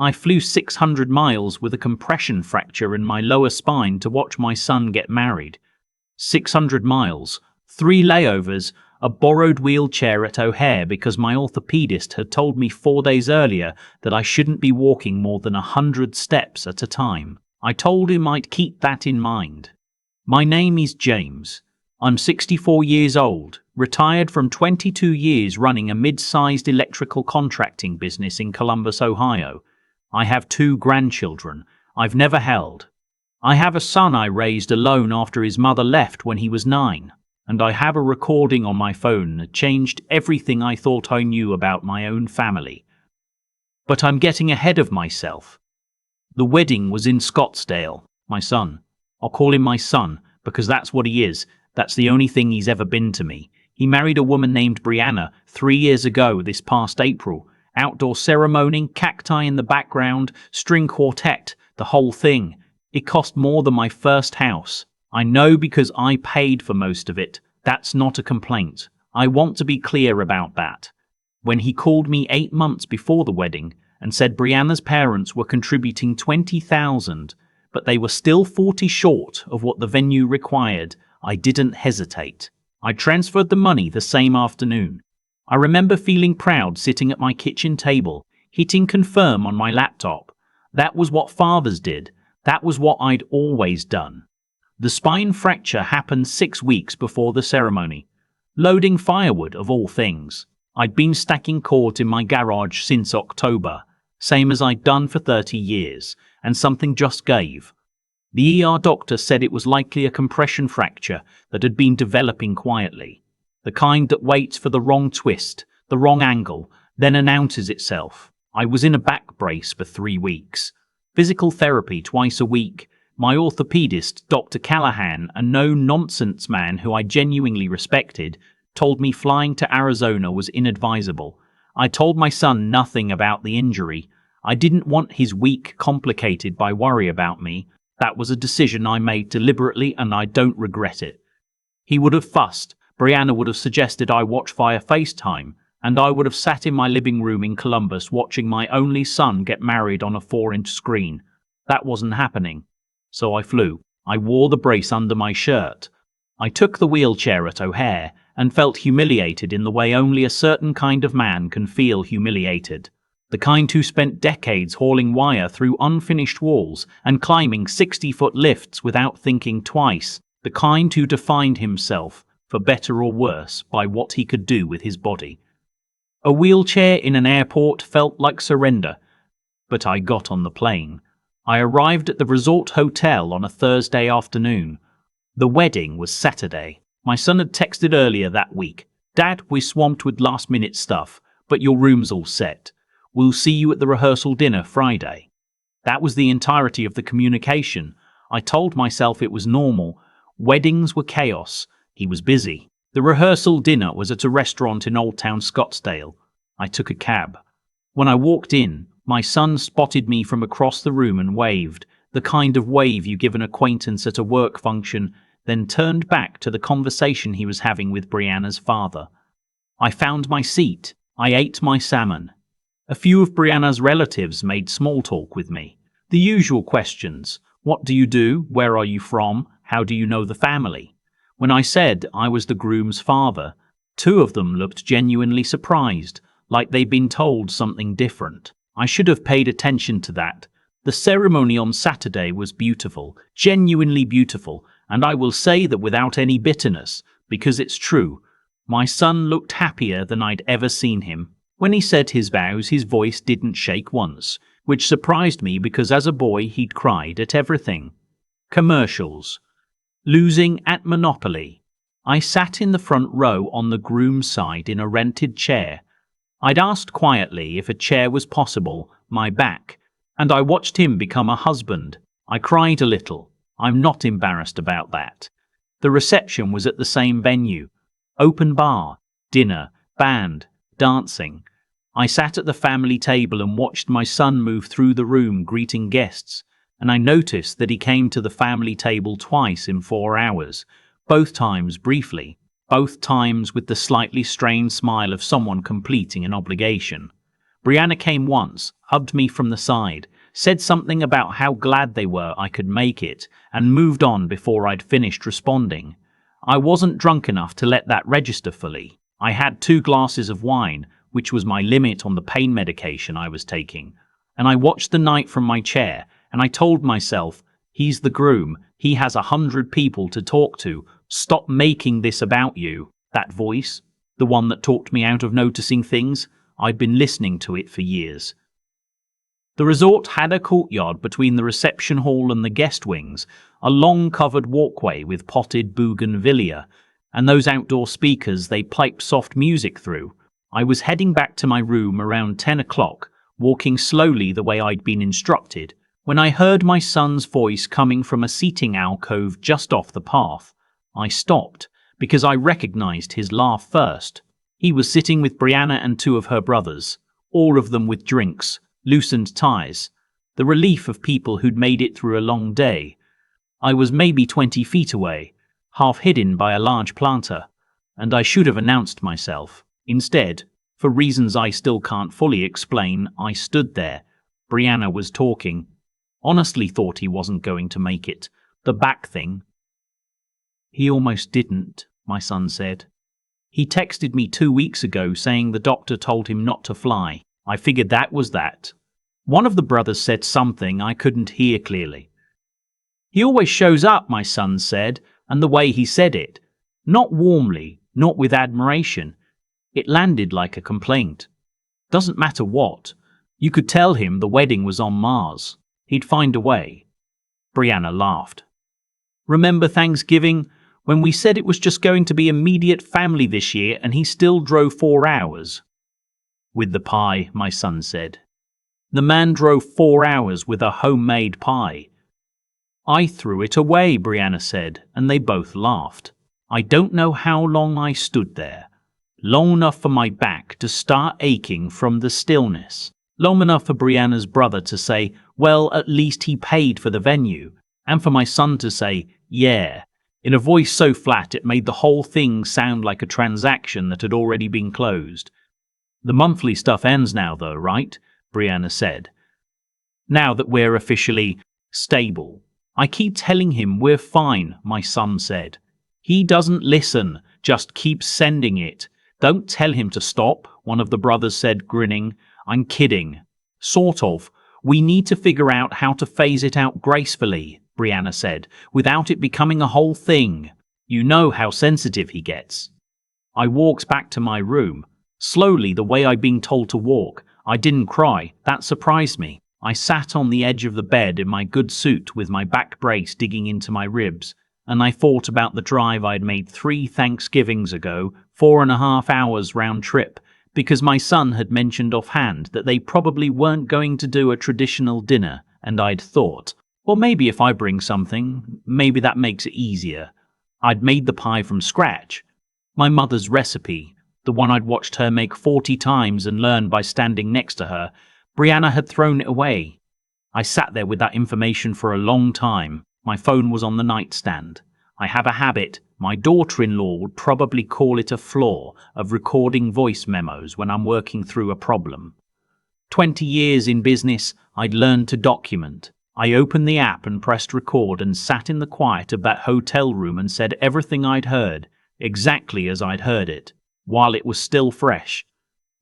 I flew 600 miles with a compression fracture in my lower spine to watch my son get married. 600 miles, 3 layovers, a borrowed wheelchair at O'Hare because my orthopedist had told me 4 days earlier that I shouldn't be walking more than 100 steps at a time. I told him I'd keep that in mind. My name is James. I'm 64 years old, retired from 22 years running a mid-sized electrical contracting business in Columbus, Ohio. I have 2 grandchildren I've never held. I have a son I raised alone after his mother left when he was 9, and I have a recording on my phone that changed everything I thought I knew about my own family. But I'm getting ahead of myself. The wedding was in Scottsdale. My son. I'll call him my son because that's what he is. That's the only thing he's ever been to me. He married a woman named Brianna 3 years ago this past April. Outdoor ceremony, cacti in the background, string quartet, the whole thing. It cost more than my first house. I know because I paid for most of it. That's not a complaint. I want to be clear about that. When he called me 8 months before the wedding and said Brianna's parents were contributing $20,000, but they were still 40 short of what the venue required, I didn't hesitate. I transferred the money the same afternoon. I remember feeling proud sitting at my kitchen table, hitting confirm on my laptop. That was what fathers did. That was what I'd always done. The spine fracture happened 6 weeks before the ceremony. Loading firewood, of all things. I'd been stacking cord in my garage since October, same as I'd done for 30 years, and something just gave. The ER doctor said it was likely a compression fracture that had been developing quietly. The kind that waits for the wrong twist, the wrong angle, then announces itself. I was in a back brace for 3 weeks. Physical therapy twice a week. My orthopedist, Dr. Callahan, a no-nonsense man who I genuinely respected, told me flying to Arizona was inadvisable. I told my son nothing about the injury. I didn't want his week complicated by worry about me. That was a decision I made deliberately and I don't regret it. He would have fussed. Brianna would have suggested I watch via FaceTime, and I would have sat in my living room in Columbus watching my only son get married on a 4-inch screen. That wasn't happening. So I flew. I wore the brace under my shirt. I took the wheelchair at O'Hare and felt humiliated in the way only a certain kind of man can feel humiliated. The kind who spent decades hauling wire through unfinished walls and climbing 60-foot lifts without thinking twice. The kind who defined himself, for better or worse, by what he could do with his body. A wheelchair in an airport felt like surrender, but I got on the plane. I arrived at the resort hotel on a Thursday afternoon. The wedding was Saturday. My son had texted earlier that week. "Dad, we're swamped with last-minute stuff, but your room's all set. We'll see you at the rehearsal dinner Friday." That was the entirety of the communication. I told myself it was normal. Weddings were chaos. He was busy. The rehearsal dinner was at a restaurant in Old Town Scottsdale. I took a cab. When I walked in, my son spotted me from across the room and waved, the kind of wave you give an acquaintance at a work function, then turned back to the conversation he was having with Brianna's father. I found my seat. I ate my salmon. A few of Brianna's relatives made small talk with me. The usual questions. What do you do? Where are you from? How do you know the family? When I said I was the groom's father, 2 of them looked genuinely surprised, like they'd been told something different. I should have paid attention to that. The ceremony on Saturday was beautiful, genuinely beautiful, and I will say that without any bitterness, because it's true. My son looked happier than I'd ever seen him. When he said his vows, his voice didn't shake once, which surprised me because as a boy he'd cried at everything. Commercials. Losing at Monopoly. I sat in the front row on the groom's side in a rented chair. I'd asked quietly if a chair was possible, my back, and I watched him become a husband. I cried a little. I'm not embarrassed about that. The reception was at the same venue. Open bar, dinner, band, dancing. I sat at the family table and watched my son move through the room greeting guests, and I noticed that he came to the family table twice in 4 hours, both times briefly, both times with the slightly strained smile of someone completing an obligation. Brianna came once, hugged me from the side, said something about how glad they were I could make it, and moved on before I'd finished responding. I wasn't drunk enough to let that register fully. I had 2 glasses of wine, which was my limit on the pain medication I was taking, and I watched the night from my chair, and I told myself, he's the groom, he has 100 people to talk to, stop making this about you. That voice, the one that talked me out of noticing things, I'd been listening to it for years. The resort had a courtyard between the reception hall and the guest wings, a long covered walkway with potted bougainvillea, and those outdoor speakers they piped soft music through. I was heading back to my room around 10 o'clock, walking slowly the way I'd been instructed, when I heard my son's voice coming from a seating alcove just off the path. I stopped, because I recognized his laugh first. He was sitting with Brianna and 2 of her brothers, all of them with drinks, loosened ties, the relief of people who'd made it through a long day. I was maybe 20 feet away, half hidden by a large planter, and I should have announced myself. Instead, for reasons I still can't fully explain, I stood there. Brianna was talking. Honestly thought he wasn't going to make it. The back thing. He almost didn't, my son said. He texted me 2 weeks ago saying the doctor told him not to fly. I figured that was that. One of the brothers said something I couldn't hear clearly. He always shows up, my son said, and the way he said it. Not warmly, not with admiration. It landed like a complaint. Doesn't matter what. You could tell him the wedding was on Mars. He'd find a way. Brianna laughed. Remember Thanksgiving, when we said it was just going to be immediate family this year and he still drove 4 hours? With the pie, my son said. The man drove 4 hours with a homemade pie. I threw it away, Brianna said, and they both laughed. I don't know how long I stood there. Long enough for my back to start aching from the stillness. Long enough for Brianna's brother to say, well, at least he paid for the venue, and for my son to say, yeah, in a voice so flat it made the whole thing sound like a transaction that had already been closed. The monthly stuff ends now, though, right? Brianna said. Now that we're officially stable. I keep telling him we're fine, my son said. He doesn't listen, just keeps sending it. Don't tell him to stop, one of the brothers said, grinning. I'm kidding. Sort of. We need to figure out how to phase it out gracefully, Brianna said, without it becoming a whole thing. You know how sensitive he gets. I walked back to my room. Slowly, the way I'd been told to walk. I didn't cry. That surprised me. I sat on the edge of the bed in my good suit with my back brace digging into my ribs, and I thought about the drive I'd made 3 Thanksgivings ago, 4.5 hours round trip, because my son had mentioned offhand that they probably weren't going to do a traditional dinner, and I'd thought, well, maybe if I bring something, maybe that makes it easier. I'd made the pie from scratch. My mother's recipe, the one I'd watched her make 40 times and learned by standing next to her. Brianna had thrown it away. I sat there with that information for a long time. My phone was on the nightstand. I have a habit, my daughter-in-law would probably call it a flaw, of recording voice memos when I'm working through a problem. 20 years in business, I'd learned to document. I opened the app and pressed record and sat in the quiet of that hotel room and said everything I'd heard, exactly as I'd heard it, while it was still fresh.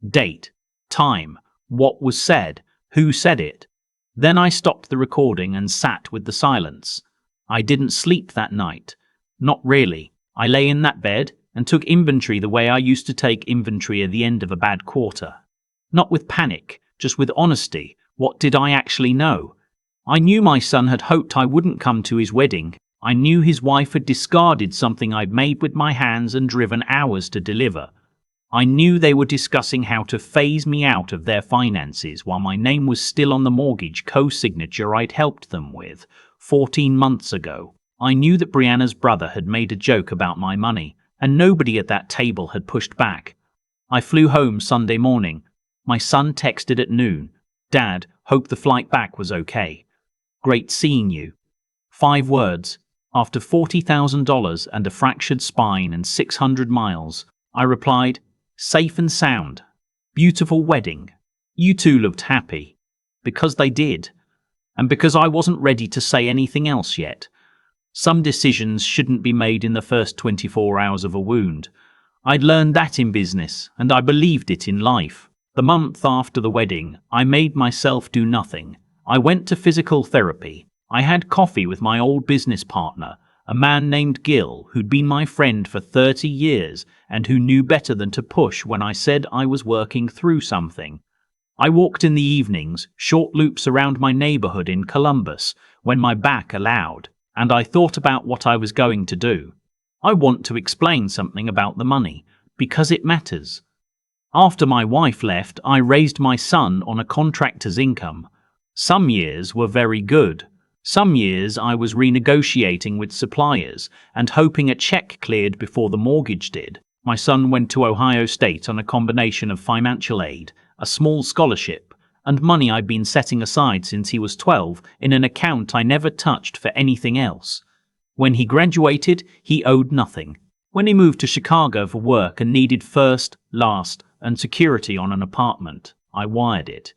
Date, time, what was said, who said it. Then I stopped the recording and sat with the silence. I didn't sleep that night. Not really. I lay in that bed and took inventory the way I used to take inventory at the end of a bad quarter. Not with panic, just with honesty. What did I actually know? I knew my son had hoped I wouldn't come to his wedding. I knew his wife had discarded something I'd made with my hands and driven hours to deliver. I knew they were discussing how to phase me out of their finances while my name was still on the mortgage co-signature I'd helped them with 14 months ago. I knew that Brianna's brother had made a joke about my money, and nobody at that table had pushed back. I flew home Sunday morning. My son texted at noon. Dad, hope the flight back was okay. Great seeing you. 5 words. After $40,000 and a fractured spine and 600 miles, I replied, safe and sound. Beautiful wedding. You two looked happy. Because they did. And because I wasn't ready to say anything else yet. Some decisions shouldn't be made in the first 24 hours of a wound. I'd learned that in business, and I believed it in life. The month after the wedding, I made myself do nothing. I went to physical therapy. I had coffee with my old business partner, a man named Gil, who'd been my friend for 30 years and who knew better than to push when I said I was working through something. I walked in the evenings, short loops around my neighborhood in Columbus, when my back allowed, and I thought about what I was going to do. I want to explain something about the money, because it matters. After my wife left, I raised my son on a contractor's income. Some years were very good. Some years I was renegotiating with suppliers and hoping a check cleared before the mortgage did. My son went to Ohio State on a combination of financial aid, a small scholarship, and money I'd been setting aside since he was 12 in an account I never touched for anything else. When he graduated, he owed nothing. When he moved to Chicago for work and needed first, last, and security on an apartment, I wired it.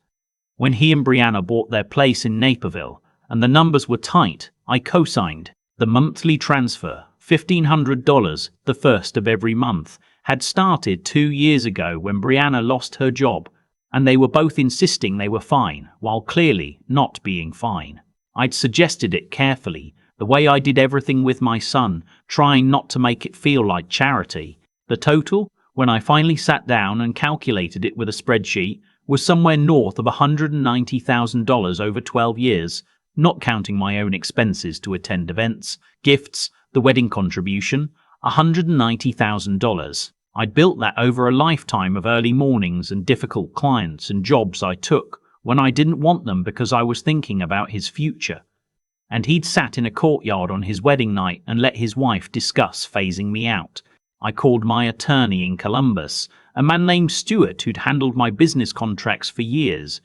When he and Brianna bought their place in Naperville, and the numbers were tight, I co-signed. The monthly transfer, $1,500, the first of every month, had started 2 years ago when Brianna lost her job, and they were both insisting they were fine, while clearly not being fine. I'd suggested it carefully, the way I did everything with my son, trying not to make it feel like charity. The total, when I finally sat down and calculated it with a spreadsheet, was somewhere north of $190,000 over 12 years, not counting my own expenses to attend events, gifts, the wedding contribution, $190,000. I'd built that over a lifetime of early mornings and difficult clients and jobs I took when I didn't want them because I was thinking about his future. And he'd sat in a courtyard on his wedding night and let his wife discuss phasing me out. I called my attorney in Columbus, a man named Stuart who'd handled my business contracts for years.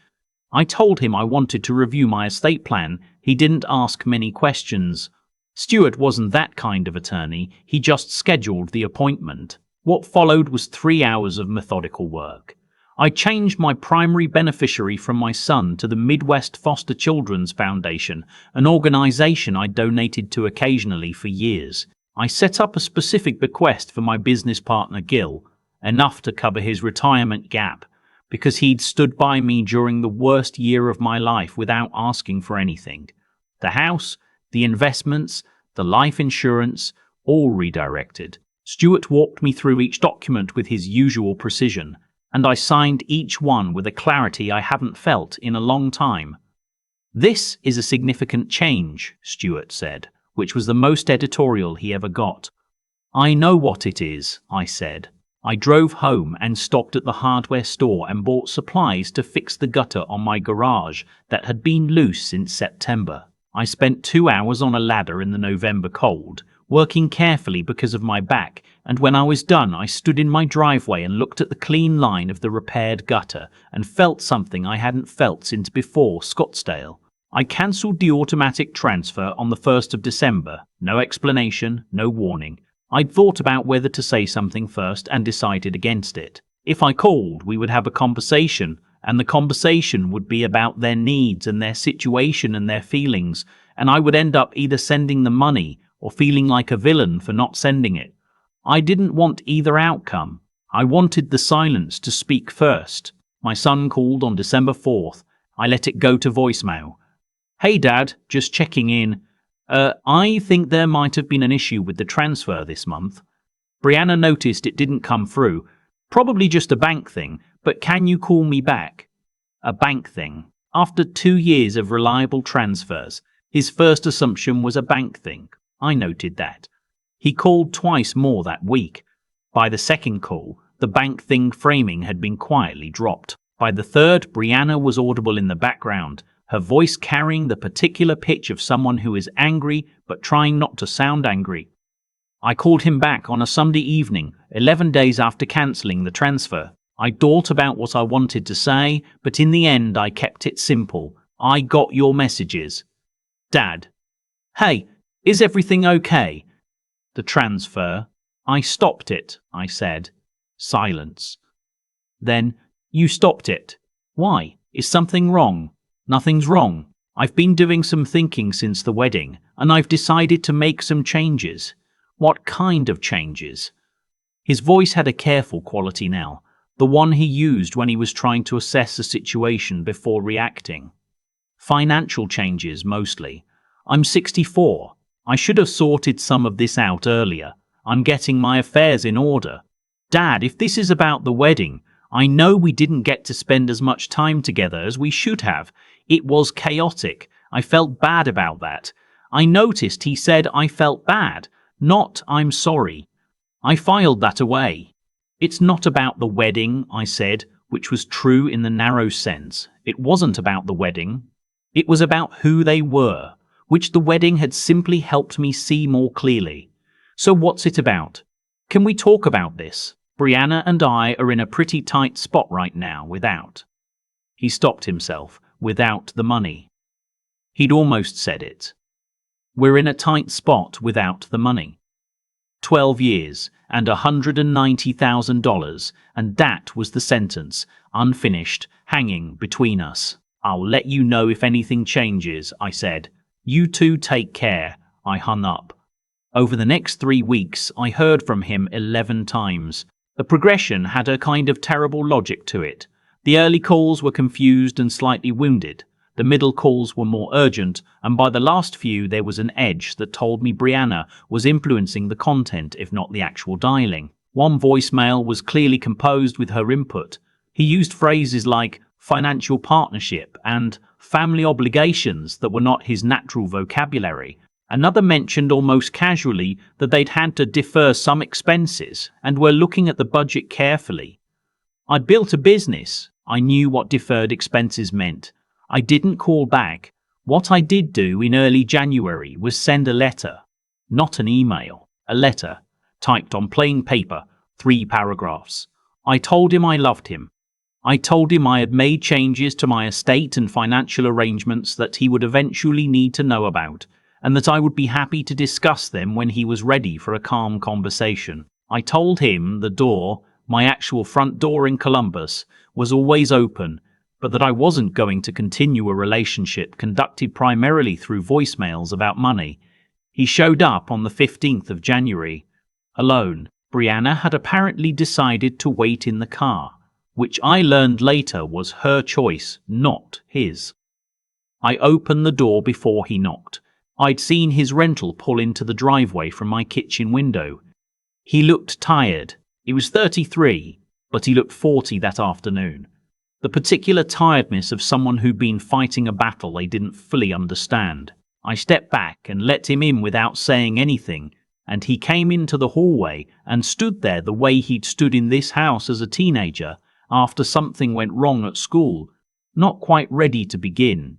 I told him I wanted to review my estate plan. He didn't ask many questions. Stuart wasn't that kind of attorney, he just scheduled the appointment. What followed was 3 hours of methodical work. I changed my primary beneficiary from my son to the Midwest Foster Children's Foundation, an organization I donated to occasionally for years. I set up a specific bequest for my business partner Gil, enough to cover his retirement gap, because he'd stood by me during the worst year of my life without asking for anything. The house, the investments, the life insurance, all redirected. Stuart walked me through each document with his usual precision, and I signed each one with a clarity I hadn't felt in a long time. "This is a significant change," Stuart said, which was the most editorial he ever got. "I know what it is," I said. I drove home and stopped at the hardware store and bought supplies to fix the gutter on my garage that had been loose since September. I spent 2 hours on a ladder in the November cold, working carefully because of my back, and when I was done I stood in my driveway and looked at the clean line of the repaired gutter and felt something I hadn't felt since before Scottsdale. I cancelled the automatic transfer on the 1st of December. No explanation, no warning. I'd thought about whether to say something first and decided against it. If I called, we would have a conversation, and the conversation would be about their needs and their situation and their feelings, and I would end up either sending the money or feeling like a villain for not sending it. I didn't want either outcome. I wanted the silence to speak first. My son called on December 4th. I let it go to voicemail. "Hey Dad, just checking in. I think there might have been an issue with the transfer this month. Brianna noticed it didn't come through. Probably just a bank thing, but can you call me back?" A bank thing. After 2 years of reliable transfers, his first assumption was a bank thing. I noted that. He called twice more that week. By the second call, the bank thing framing had been quietly dropped. By the third, Brianna was audible in the background, her voice carrying the particular pitch of someone who is angry but trying not to sound angry. I called him back on a Sunday evening, 11 days after cancelling the transfer. I thought about what I wanted to say, but in the end I kept it simple. "I got your messages. Dad." "Hey, is everything okay?" "The transfer." "I stopped it," I said. Silence. Then, "You stopped it. Why? Is something wrong? Nothing's wrong. I've been doing some thinking since the wedding, and I've decided to make some changes. What kind of changes? His voice had a careful quality now, the one he used when he was trying to assess a situation before reacting. Financial changes, mostly. I'm 64. I should have sorted some of this out earlier. I'm getting my affairs in order. Dad, if this is about the wedding, I know we didn't get to spend as much time together as we should have. It was chaotic. I felt bad about that. I noticed he said I felt bad, not I'm sorry. I filed that away. It's not about the wedding, I said, which was true in the narrow sense. It wasn't about the wedding. It was about who they were, which the wedding had simply helped me see more clearly. So what's it about? Can we talk about this? Brianna and I are in a pretty tight spot right now without. He stopped himself. Without the money. He'd almost said it. We're in a tight spot without the money. 12 years and $190,000, and that was the sentence, unfinished, hanging between us. I'll let you know if anything changes, I said. You two take care. I hung up. Over the next 3 weeks, I heard from him 11 times. The progression had a kind of terrible logic to it. The early calls were confused and slightly wounded. The middle calls were more urgent, and by the last few there was an edge that told me Brianna was influencing the content if not the actual dialing. One voicemail was clearly composed with her input. He used phrases like financial partnership and family obligations that were not his natural vocabulary. Another mentioned almost casually that they'd had to defer some expenses and were looking at the budget carefully. I'd built a business. I knew what deferred expenses meant. I didn't call back. What I did do in early January was send a letter. Not an email. A letter. Typed on plain paper. 3 paragraphs. I told him I loved him. I told him I had made changes to my estate and financial arrangements that he would eventually need to know about, and that I would be happy to discuss them when he was ready for a calm conversation. I told him the door, my actual front door in Columbus, was always open, but that I wasn't going to continue a relationship conducted primarily through voicemails about money. He showed up on the 15th of January. Alone. Brianna had apparently decided to wait in the car, which I learned later was her choice, not his. I opened the door before he knocked. I'd seen his rental pull into the driveway from my kitchen window. He looked tired. He was 33, but he looked 40 that afternoon. The particular tiredness of someone who'd been fighting a battle they didn't fully understand. I stepped back and let him in without saying anything, and he came into the hallway and stood there the way he'd stood in this house as a teenager after something went wrong at school, not quite ready to begin.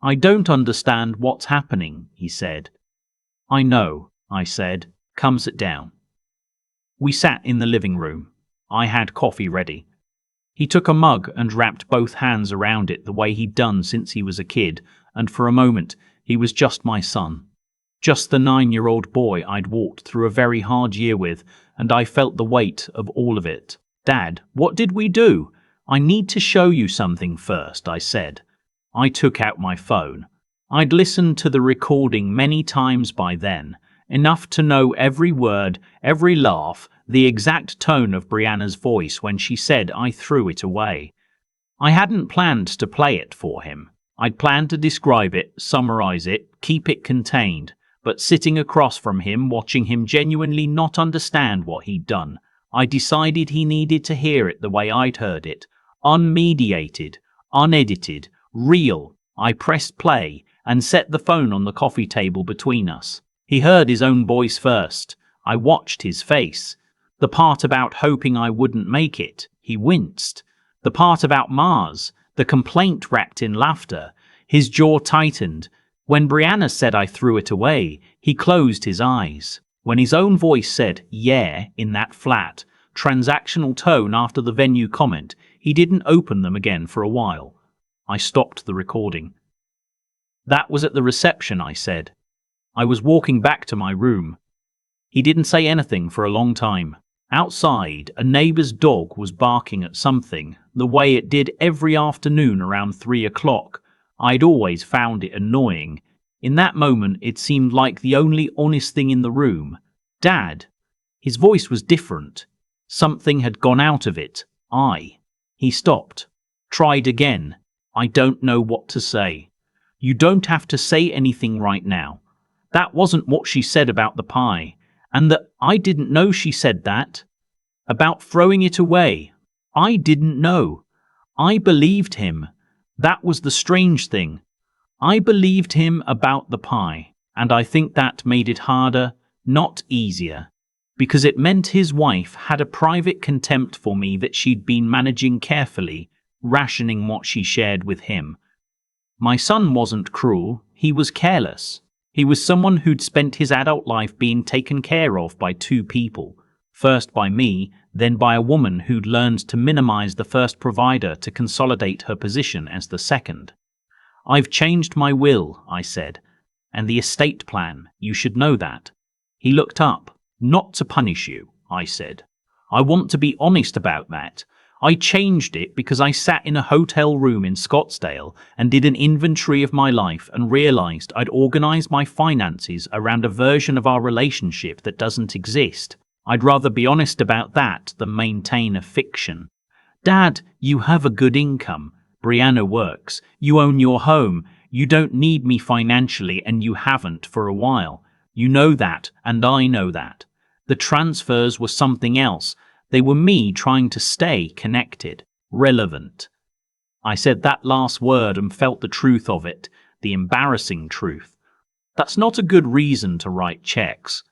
I don't understand what's happening, he said. I know, I said. Come sit down. We sat in the living room. I had coffee ready. He took a mug and wrapped both hands around it the way he'd done since he was a kid, and for a moment he was just my son. Just the 9-year-old boy I'd walked through a very hard year with, and I felt the weight of all of it. Dad, what did we do? I need to show you something first, I said. I took out my phone. I'd listened to the recording many times by then, enough to know every word, every laugh, the exact tone of Brianna's voice when she said I threw it away. I hadn't planned to play it for him. I'd planned to describe it, summarize it, keep it contained, but sitting across from him, watching him genuinely not understand what he'd done, I decided he needed to hear it the way I'd heard it, unmediated, unedited, real. I pressed play and set the phone on the coffee table between us. He heard his own voice first. I watched his face. The part about hoping I wouldn't make it, he winced. The part about Mars, the complaint wrapped in laughter, his jaw tightened. When Brianna said I threw it away, he closed his eyes. When his own voice said, yeah, in that flat, transactional tone after the venue comment, he didn't open them again for a while. I stopped the recording. That was at the reception, I said. I was walking back to my room. He didn't say anything for a long time, Outside, a neighbour's dog was barking at something, the way it did every afternoon around 3 o'clock. I'd always found it annoying. In that moment, it seemed like the only honest thing in the room. Dad. His voice was different. Something had gone out of it. He stopped. Tried again. I don't know what to say. You don't have to say anything right now. That wasn't what she said about the pie. And that I didn't know she said that. About throwing it away. I didn't know. I believed him. That was the strange thing. I believed him about the pie, and I think that made it harder, not easier, because it meant his wife had a private contempt for me that she'd been managing carefully, rationing what she shared with him. My son wasn't cruel, he was careless. He was someone who'd spent his adult life being taken care of by two people, first by me, then by a woman who'd learned to minimize the first provider to consolidate her position as the second. I've changed my will, I said, and the estate plan, you should know that. He looked up. Not to punish you, I said. I want to be honest about that. I changed it because I sat in a hotel room in Scottsdale and did an inventory of my life and realized I'd organized my finances around a version of our relationship that doesn't exist. I'd rather be honest about that than maintain a fiction. Dad, you have a good income. Brianna works. You own your home. You don't need me financially, and you haven't for a while. You know that, and I know that. The transfers were something else. They were me trying to stay connected, relevant. I said that last word and felt the truth of it, the embarrassing truth. That's not a good reason to write checks.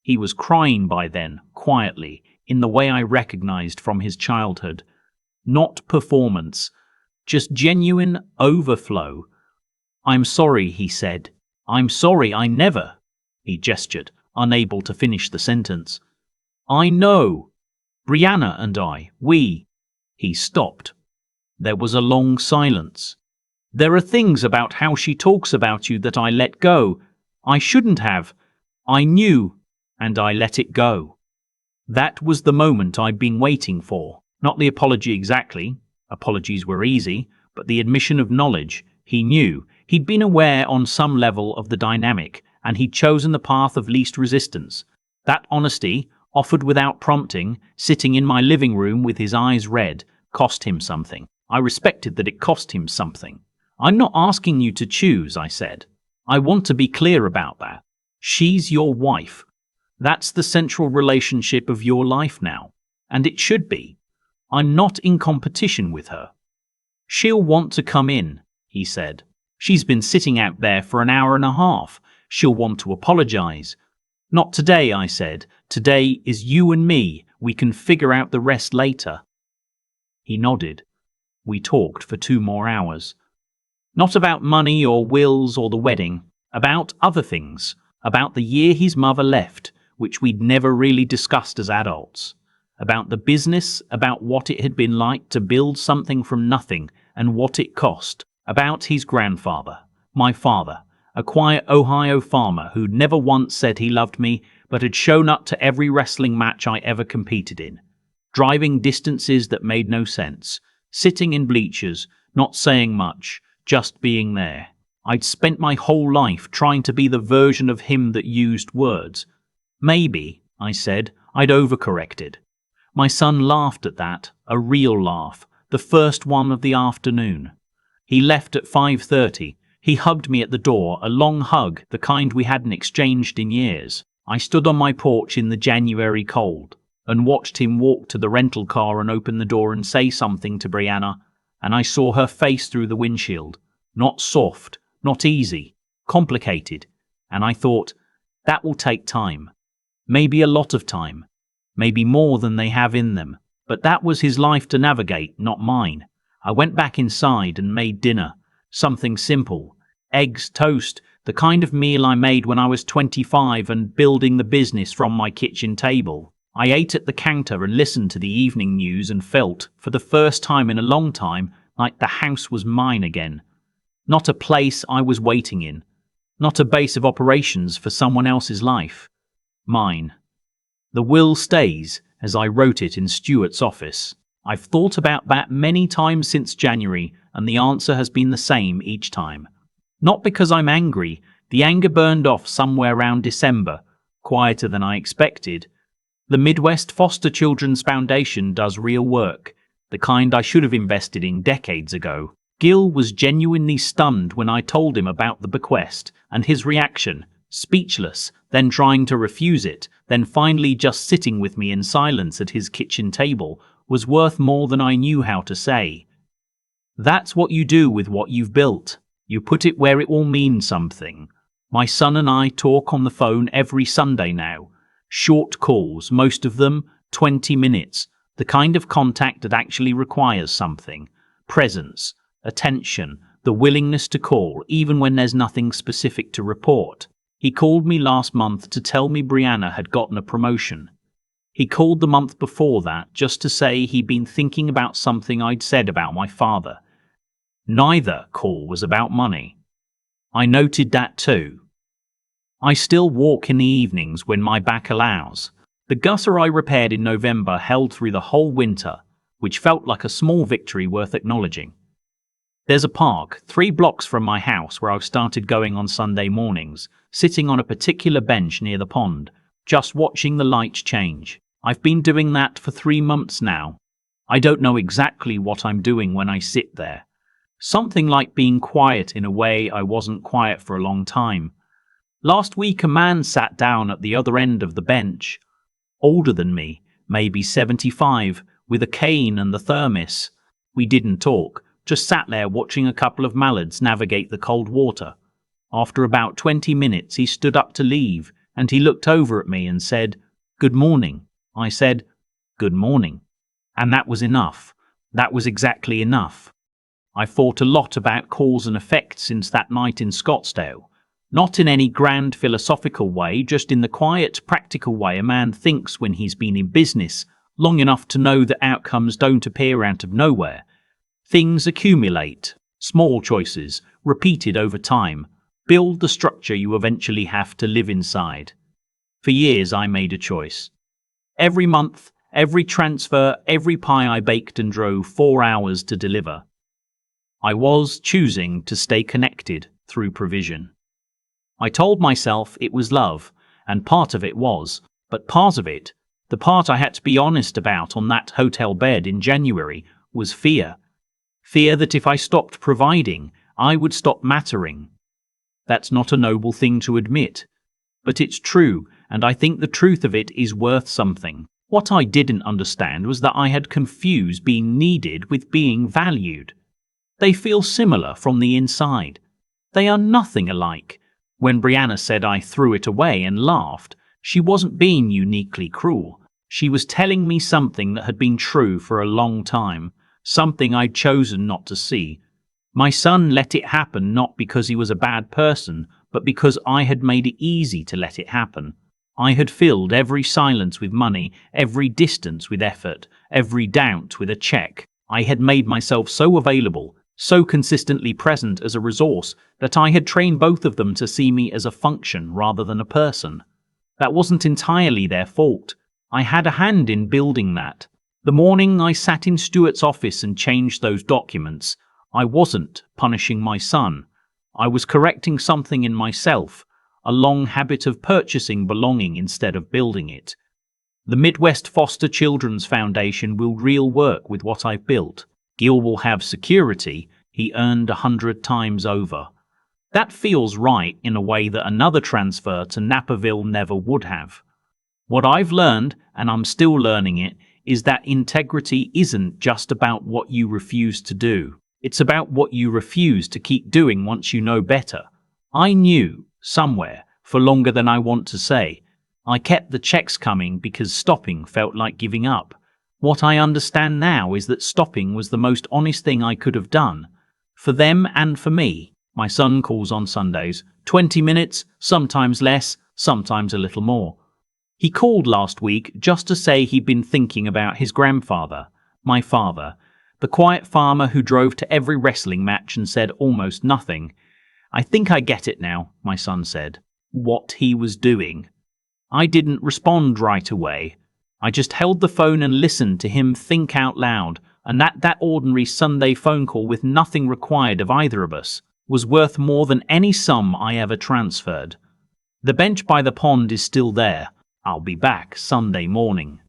He was crying by then, quietly, in the way I recognized from his childhood. Not performance, just genuine overflow. I'm sorry, he said. I'm sorry, I never. He gestured, unable to finish the sentence. I know. Brianna and I, we. He stopped. There was a long silence. There are things about how she talks about you that I let go. I shouldn't have. I knew, and I let it go. That was the moment I'd been waiting for. Not the apology exactly. Apologies were easy, but the admission of knowledge. He knew. He'd been aware on some level of the dynamic, and he'd chosen the path of least resistance. That honesty, offered without prompting, sitting in my living room with his eyes red, cost him something. I respected that it cost him something. I'm not asking you to choose, I said. I want to be clear about that. She's your wife. That's the central relationship of your life now, and it should be. I'm not in competition with her. She'll want to come in, he said. She's been sitting out there for an hour and a half. She'll want to apologize. Not today, I said. Today is you and me. We can figure out the rest later. He nodded. We talked for 2 more hours. Not about money or wills or the wedding. About other things. About the year his mother left, which we'd never really discussed as adults. About the business, about what it had been like to build something from nothing and what it cost. About his grandfather, my father, a quiet Ohio farmer who'd never once said he loved me, but had shown up to every wrestling match I ever competed in. Driving distances that made no sense. Sitting in bleachers, not saying much, just being there. I'd spent my whole life trying to be the version of him that used words. Maybe, I said, I'd overcorrected. My son laughed at that, a real laugh, the first one of the afternoon. He left at 5:30. He hugged me at the door, a long hug, the kind we hadn't exchanged in years. I stood on my porch in the January cold and watched him walk to the rental car and open the door and say something to Brianna, and I saw her face through the windshield. Not soft, not easy, complicated, and I thought, that will take time. Maybe a lot of time. Maybe more than they have in them. But that was his life to navigate, not mine. I went back inside and made dinner. Something simple. Eggs, toast, the kind of meal I made when I was 25 and building the business from my kitchen table. I ate at the counter and listened to the evening news and felt, for the first time in a long time, like the house was mine again. Not a place I was waiting in. Not a base of operations for someone else's life. Mine. The will stays, as I wrote it in Stuart's office. I've thought about that many times since January, and the answer has been the same each time. Not because I'm angry. The anger burned off somewhere around December, quieter than I expected. The Midwest Foster Children's Foundation does real work, the kind I should have invested in decades ago. Gil was genuinely stunned when I told him about the bequest, and his reaction, speechless, then trying to refuse it, then finally just sitting with me in silence at his kitchen table, was worth more than I knew how to say. That's what you do with what you've built. You put it where it will mean something. My son and I talk on the phone every Sunday now. Short calls, most of them 20 minutes, the kind of contact that actually requires something. Presence, attention, the willingness to call, even when there's nothing specific to report. He called me last month to tell me Brianna had gotten a promotion. He called the month before that just to say he'd been thinking about something I'd said about my father. Neither call was about money. I noted that too. I still walk in the evenings when my back allows. The gutter I repaired in November held through the whole winter, which felt like a small victory worth acknowledging. There's a park 3 blocks from my house where I've started going on Sunday mornings, sitting on a particular bench near the pond, just watching the lights change. I've been doing that for 3 months now. I don't know exactly what I'm doing when I sit there. Something like being quiet in a way I wasn't quiet for a long time. Last week a man sat down at the other end of the bench, older than me, maybe 75, with a cane and the thermos. We didn't talk, just sat there watching a couple of mallards navigate the cold water. After about 20 minutes he stood up to leave, and he looked over at me and said, "Good morning." I said, "Good morning." And that was enough. That was exactly enough. I thought a lot about cause and effect since that night in Scottsdale. Not in any grand philosophical way, just in the quiet, practical way a man thinks when he's been in business long enough to know that outcomes don't appear out of nowhere. Things accumulate. Small choices, repeated over time, build the structure you eventually have to live inside. For years I made a choice. Every month, every transfer, every pie I baked and drove 4 hours to deliver. I was choosing to stay connected through provision. I told myself it was love, and part of it was, but part of it, the part I had to be honest about on that hotel bed in January, was fear. Fear that if I stopped providing, I would stop mattering. That's not a noble thing to admit. But it's true, and I think the truth of it is worth something. What I didn't understand was that I had confused being needed with being valued. They feel similar from the inside. They are nothing alike. When Brianna said I threw it away and laughed, she wasn't being uniquely cruel. She was telling me something that had been true for a long time, something I'd chosen not to see. My son let it happen not because he was a bad person, but because I had made it easy to let it happen. I had filled every silence with money, every distance with effort, every doubt with a check. I had made myself so available, so consistently present as a resource, that I had trained both of them to see me as a function rather than a person. That wasn't entirely their fault. I had a hand in building that. The morning I sat in Stuart's office and changed those documents, I wasn't punishing my son. I was correcting something in myself, a long habit of purchasing belonging instead of building it. The Midwest Foster Children's Foundation will real work with what I've built. Gil will have security he earned 100 times over. That feels right in a way that another transfer to Napperville never would have. What I've learned, and I'm still learning it, is that integrity isn't just about what you refuse to do. It's about what you refuse to keep doing once you know better. I knew, somewhere, for longer than I want to say. I kept the checks coming because stopping felt like giving up. What I understand now is that stopping was the most honest thing I could have done. For them and for me. My son calls on Sundays, 20 minutes, sometimes less, sometimes a little more. He called last week just to say he'd been thinking about his grandfather, my father, the quiet farmer who drove to every wrestling match and said almost nothing. "I think I get it now," my son said. What he was doing. I didn't respond right away. I just held the phone and listened to him think out loud, and that ordinary Sunday phone call with nothing required of either of us was worth more than any sum I ever transferred. The bench by the pond is still there. I'll be back Sunday morning.